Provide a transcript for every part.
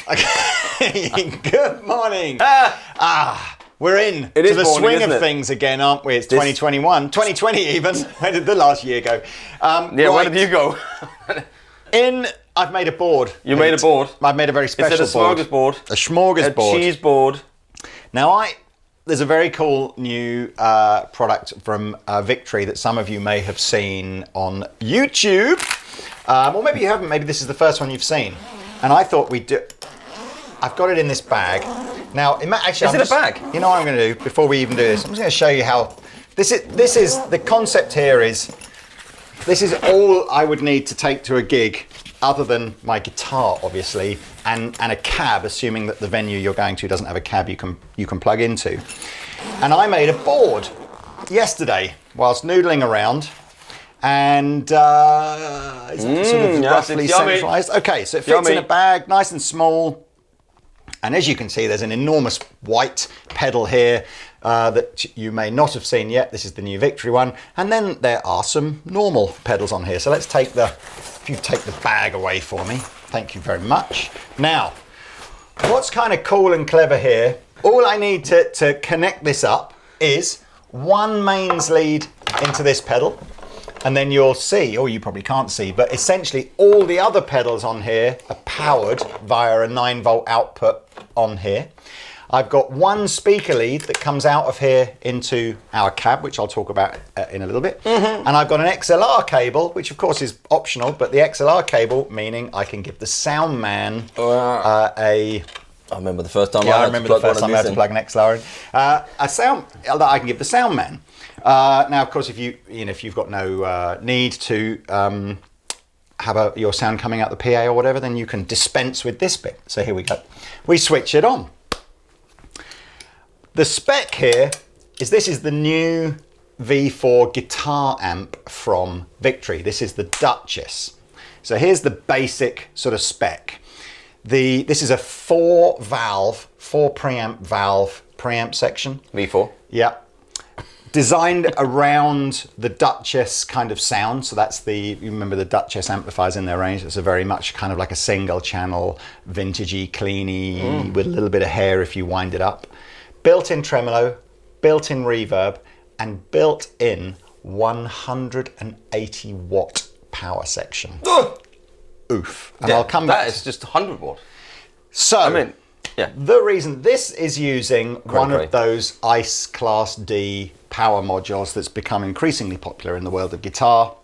Okay. Good morning. We're in to the morning, swing of it? things again, aren't we? It's 2021, 2020 even. Where did the last year go? Where did you go? I've made a board. You made a board? I've made a very special board. Is it a smorgasbord? A smorgasbord. A cheese board. Now, there's a very cool new product from Victory that some of you may have seen on YouTube. Or maybe you haven't. Maybe this is the first one you've seen. And I thought we'd do... I've got it in this bag. Now, actually... Is it a bag? You know what I'm going to do before we even do this? I'm just going to show you how... This is... The concept here is... This is all I would need to take to a gig, other than my guitar, obviously, and a cab, assuming that the venue you're going to doesn't have a cab you can plug into. And I made a board yesterday whilst noodling around, and it's sort of roughly centralised. Okay, so it fits in a bag, nice and small. And as you can see, there's an enormous white pedal here that you may not have seen yet. This is the new Victory one. And then there are some normal pedals on here. So let's take if you take the bag away for me. Thank you very much. Now, what's kind of cool and clever here, all I need to connect this up is one mains lead into this pedal. And then you'll see, or you probably can't see, but essentially all the other pedals on here are powered via a 9-volt output on here. I've got one speaker lead that comes out of here into our cab, which I'll talk about in a little bit. And I've got an XLR cable, which of course is optional, but the XLR cable meaning I can give the sound man I remember the first time I had to plug an XLR in. A sound that I can give the sound man. Now, of course, if you've got no need to have your sound coming out the PA or whatever, then you can dispense with this bit. So here we go. We switch it on. The spec here is this is the new V4 guitar amp from Victory. This is the Duchess. So here's the basic sort of spec. This is a 4 preamp valve preamp section. V4. Yeah. Designed around the Duchess kind of sound. So that's you remember the Duchess amplifiers in their range. It's a very much kind of like a single channel, vintagey, cleany, with a little bit of hair if you wind it up. Built-in tremolo, built-in reverb, and built-in 180 watt power section. Oof. And I'll come back. That is just 100 watt. So, the reason this is using one of those ICE Class D power modules that's become increasingly popular in the world of guitar.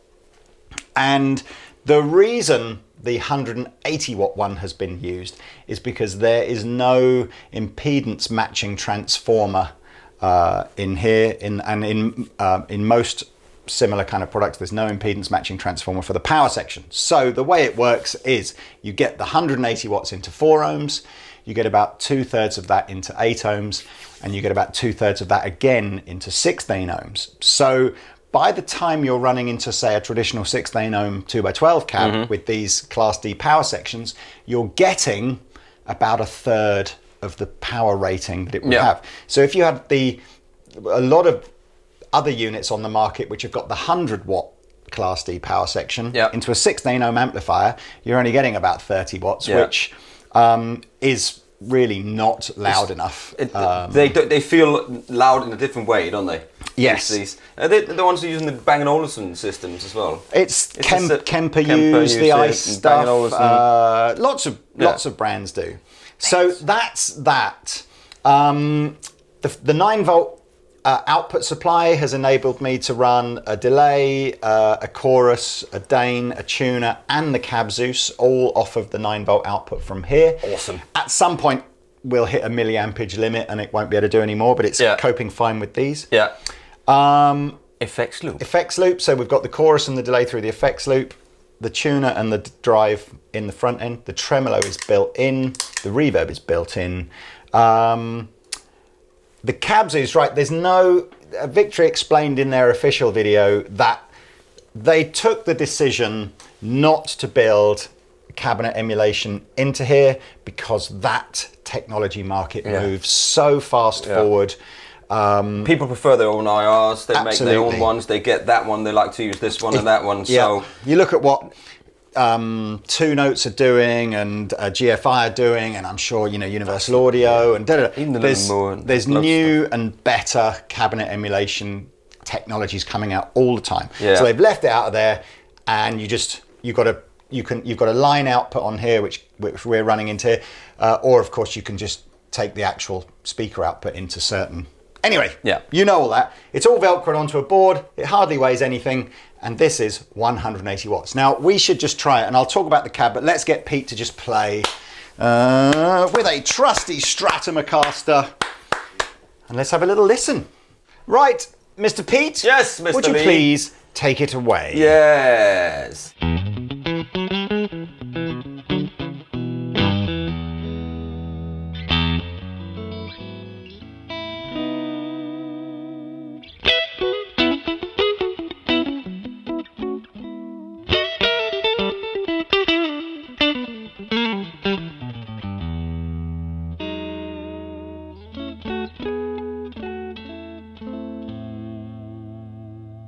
And the reason the 180 watt one has been used is because there is no impedance matching transformer in here. In most similar kind of products, there's no impedance matching transformer for the power section. So the way it works is you get the 180 watts into 4 ohms, you get about 2/3 of that into 8 ohms, and you get about 2/3 of that again into 16 ohms. So by the time you're running into, say, a traditional 16 ohm 2x12 cab with these Class D power sections, you're getting about 1/3 of the power rating that it would have. So if you had a lot of other units on the market which have got the 100 watt Class D power section into a 16 ohm amplifier, you're only getting about 30 watts, which is really not loud enough. They feel loud in a different way, don't they? Yes. They're the ones who are using the Bang & Olufsen systems as well. It's Kemper use the ICE stuff. Lots of brands do. So that's that. The 9-volt output supply has enabled me to run a delay, a chorus, a Dane, a tuner, and the Cab Zeus, all off of the 9-volt output from here. Awesome. At some point, we'll hit a milliampage limit and it won't be able to do any more, but it's coping fine with these. Yeah. Effects loop. Effects loop. So we've got the chorus and the delay through the effects loop, the tuner and the drive in the front end. The tremolo is built in. The reverb is built in. The Cab Zeus, right, there's no... Victory explained in their official video that they took the decision not to build cabinet emulation into here because that technology market moves so fast forward. People prefer their own IRs, they make their own ones, they get that one, they like to use this one and that one. So you look at what Two Notes are doing, and GFI are doing, and I'm sure Universal Audio and Even there's new and better cabinet emulation technologies coming out all the time. Yeah. So they've left it out of there, and you've got a line output on here which we're running into here, or of course you can just take the actual speaker output into certain. Anyway, you know all that. It's all Velcroed onto a board. It hardly weighs anything. And this is 180 watts. Now, we should just try it. And I'll talk about the cab, but let's get Pete to just play with a trusty Stratomacaster. And let's have a little listen. Right, Mr. Pete? Yes, Mr. Would you Lee. please take it away? Yes.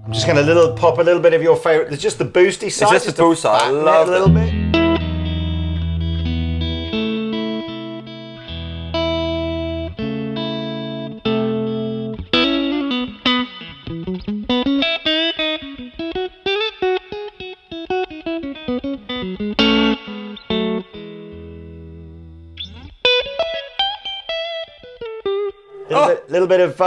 I'm just going to pop a little bit of your favourite. There's just the boosty side. It's just the boost side. I love it a little bit. Little bit of.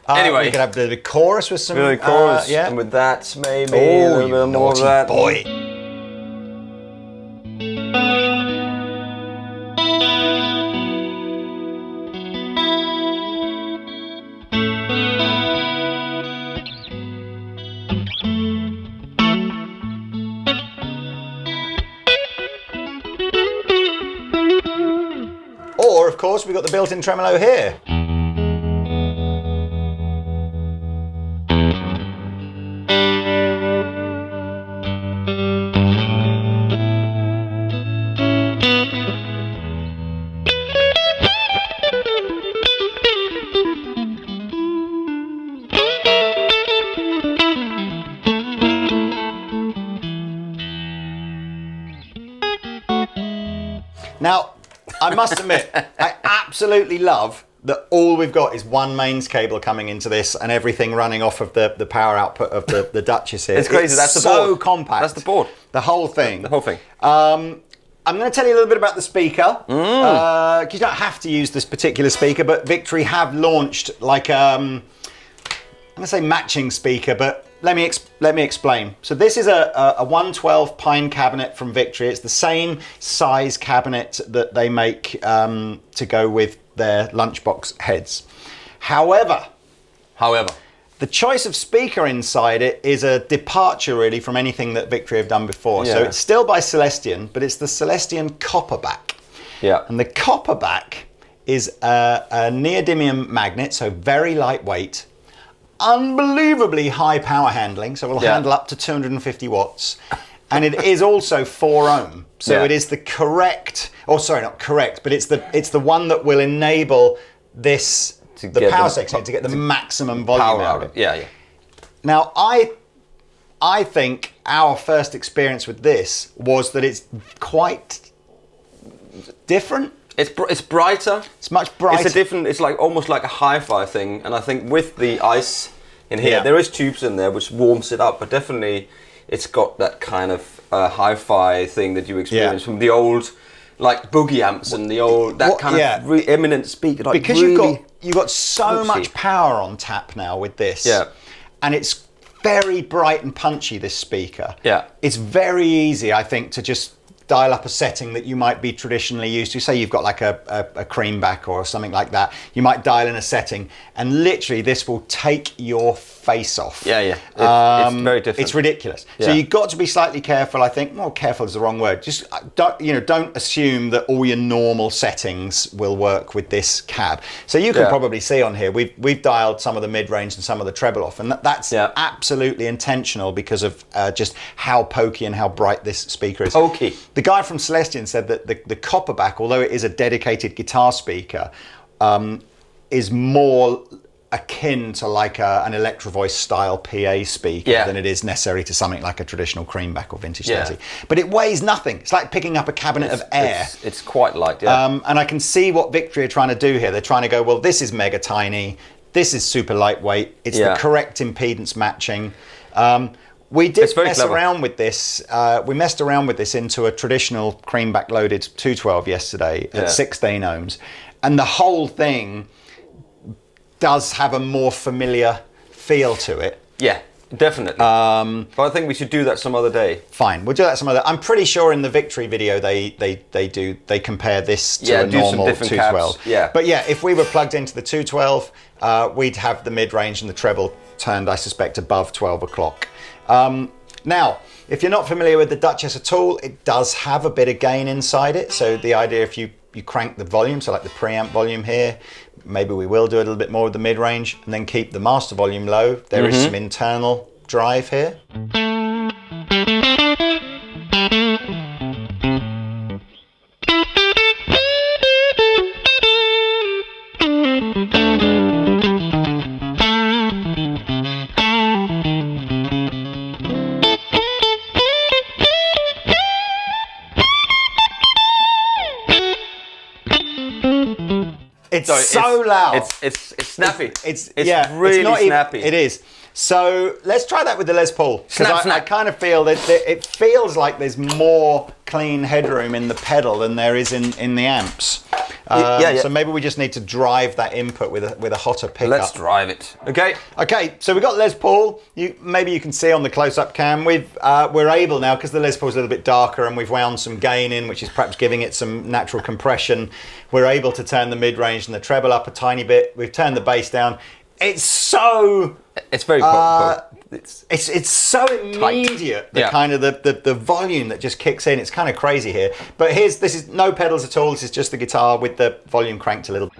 Anyway, we could have the chorus with some. chorus, yeah. and with that, maybe Oh, a you little more of naughty that. boy. Or, of course, we've got the built-in tremolo here. Now, I must admit, I absolutely love that all we've got is one mains cable coming into this and everything running off of the power output of the Duchess here. It's crazy. That's the board. So compact. That's the board. The whole thing. The whole thing. I'm going to tell you a little bit about the speaker. You don't have to use this particular speaker, but Victory have launched like I'm going to say matching speaker, but let me explain. So this is a 112 pine cabinet from Victory. It's the same size cabinet that they make to go with their lunchbox heads. However, the choice of speaker inside it is a departure really from anything that Victory have done before. So it's still by Celestion, but it's the Celestion Copperback. Yeah. And the Copperback is a neodymium magnet, so very lightweight, unbelievably high power handling, so it will handle up to 250 watts. And it is also 4 ohm. So it is the correct, or sorry, not correct, but it's the one that will enable this, the power section to get the maximum volume Power out of it. Yeah. Now, I think our first experience with this was that it's quite different. It's brighter. It's much brighter. It's like almost like a hi-fi thing, and I think with the ice in here, there is tubes in there which warms it up, but definitely it's got that kind of hi-fi thing that you experience from the old, like boogie amps and the old kind of eminent speaker. Like because really you've got so much power on tap now with this. Yeah. And it's very bright and punchy, this speaker. Yeah. It's very easy, I think, to just dial up a setting that you might be traditionally used to. Say you've got like a creamback or something like that. You might dial in a setting and literally this will take your face off. Yeah. It's very different. It's ridiculous. Yeah. So you've got to be slightly careful, I think. Well, careful is the wrong word. Just don't assume that all your normal settings will work with this cab. So you can probably see on here, we've dialed some of the mid-range and some of the treble off, and that's absolutely intentional because of just how pokey and how bright this speaker is. Pokey. The guy from Celestion said that the Copperback, although it is a dedicated guitar speaker, is more akin to like an Electro Voice style PA speaker than it is necessarily to something like a traditional creamback or vintage 30. But it weighs nothing. It's like picking up a cabinet of air. It's quite light, and I can see what Victory are trying to do here. They're trying to go, well, this is mega tiny. This is super lightweight. It's the correct impedance matching. We did mess around with this. We messed around with this into a traditional creamback loaded 212 yesterday at 16 ohms. And the whole thing does have a more familiar feel to it. Yeah, definitely. But I think we should do that some other day. Fine, we'll do that some other. I'm pretty sure in the Victory video they compare this to a normal 212. Caps. Yeah. But yeah, if we were plugged into the 212, we'd have the mid-range and the treble turned, I suspect, above 12 o'clock. Now, if you're not familiar with the Duchess at all, it does have a bit of gain inside it. So the idea, if you crank the volume, so like the preamp volume here, maybe we will do a little bit more with the mid-range and then keep the master volume low. There is some internal drive here. It's so loud. It's snappy. It's really snappy. It is. So let's try that with the Les Paul. Snap. I kind of feel that it feels like there's more clean headroom in the pedal than there is in the amps. So maybe we just need to drive that input with a hotter pickup. Let's drive it. Okay. So we've got Les Paul. Maybe you can see on the close-up cam. We're able now, because the Les Paul's a little bit darker, and we've wound some gain in, which is perhaps giving it some natural compression. We're able to turn the mid-range and the treble up a tiny bit. We've turned the bass down. It's so. It's very. It's so immediate. The kind of the volume that just kicks in. It's kind of crazy here. But this is no pedals at all. This is just the guitar with the volume cranked a little.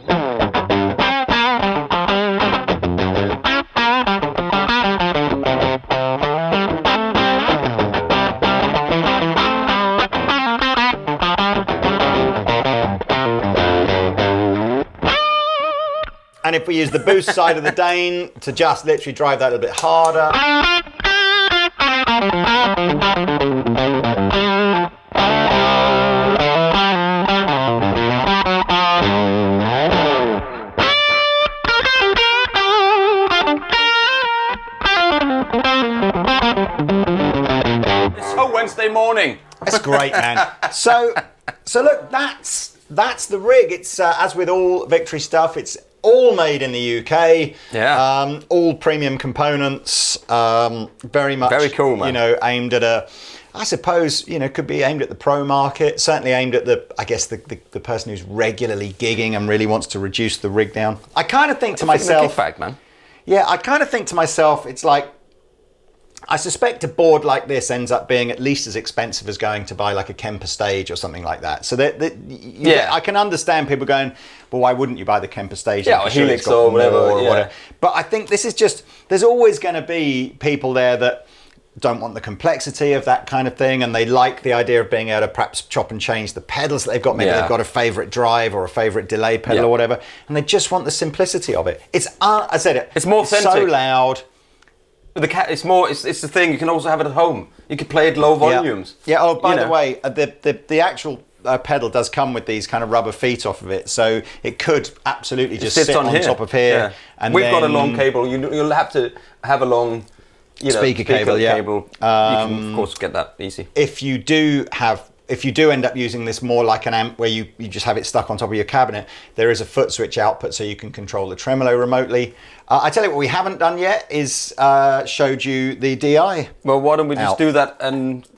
And if we use the boost side of the Dane to just literally drive that a little bit harder. It's so Wednesday morning. It's great, man. So look, that's the rig. It's as with all Victory stuff, it's all made in the UK. Yeah. All premium components. Very much. Very cool, man. Aimed at I suppose, could be aimed at the pro market. Certainly aimed at the person who's regularly gigging and really wants to reduce the rig down. I kind of think to myself, kickback, man. Yeah, I kind of think to myself, it's like, I suspect a board like this ends up being at least as expensive as going to buy like a Kemper Stage or something like that. So I can understand people going, well, why wouldn't you buy the Kemper Stage? Yeah, or Helix or whatever. But I think this is just, there's always going to be people there that don't want the complexity of that kind of thing, and they like the idea of being able to perhaps chop and change the pedals that they've got. Maybe they've got a favourite drive or a favourite delay pedal or whatever, and they just want the simplicity of it. It's I said it. It's more authentic. So loud. It's the thing. You can also have it at home. You can play it low volumes. Yeah. Oh, by the way, the actual pedal does come with these kind of rubber feet off of it, so it could absolutely just sit on top of here. Yeah. And we've got a long cable. You'll have to have a long speaker cable. Yeah. You can of course get that easy. If you do have if you do end up using this more like an amp where you just have it stuck on top of your cabinet, there is a foot switch output so you can control the tremolo remotely. I tell you what we haven't done yet is showed you the DI. Well, why don't we just do that and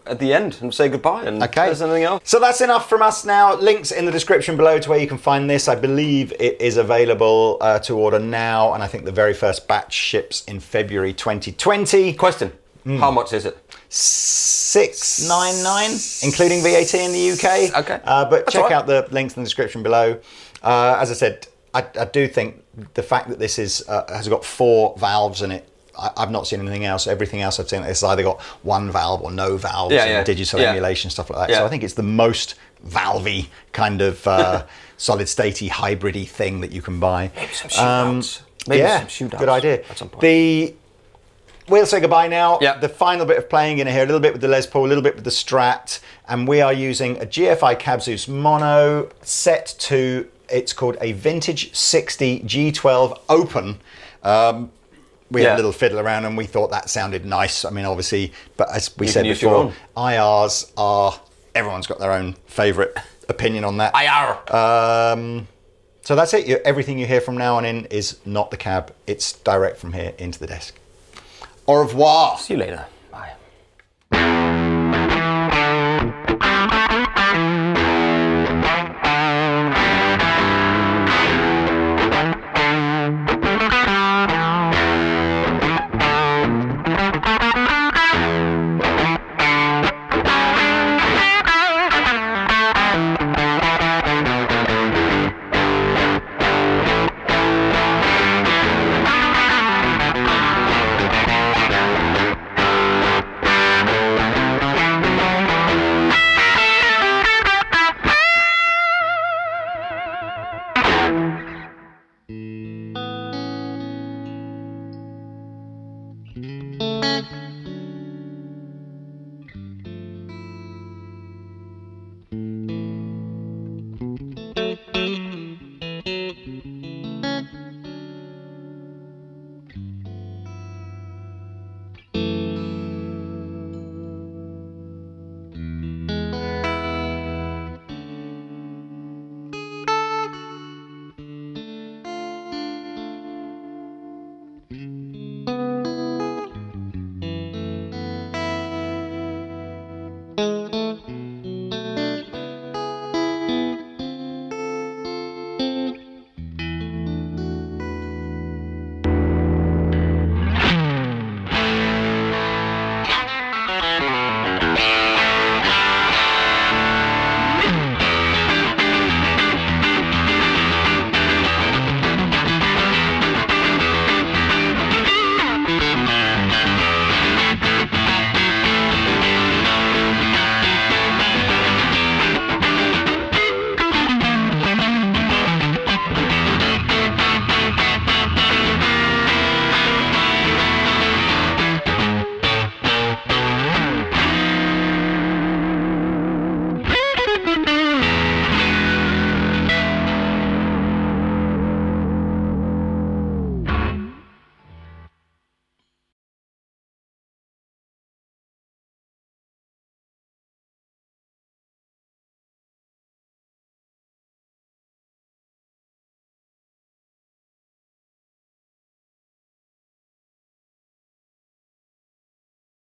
at the end and say goodbye and there's anything else? So that's enough from us now. Links in the description below to where you can find this. I believe it is available to order now, and I think the very first batch ships in February 2020. Question, how much is it? $699, including VAT in the UK. Okay. But check out the links in the description below. As I said, I do think the fact that this is has got 4 valves in it, I've not seen anything else. Everything else I've seen it's either got 1 valve or no valves, and digital emulation, stuff like that. So I think it's the most valvey kind of solid statey hybridy thing that you can buy. Maybe some shootouts. Maybe some shootouts. Good idea. At some point. We'll say goodbye now. Yeah. The final bit of playing in here, a little bit with the Les Paul, a little bit with the Strat, and we are using a GFI Cabzus Mono set to, it's called a Vintage 60 G12 Open. We had a little fiddle around and we thought that sounded nice. I mean, obviously, but as we said before, IRs are, everyone's got their own favourite opinion on that. IR! So that's it. Everything you hear from now on in is not the cab. It's direct from here into the desk. Au revoir. See you later. Bye.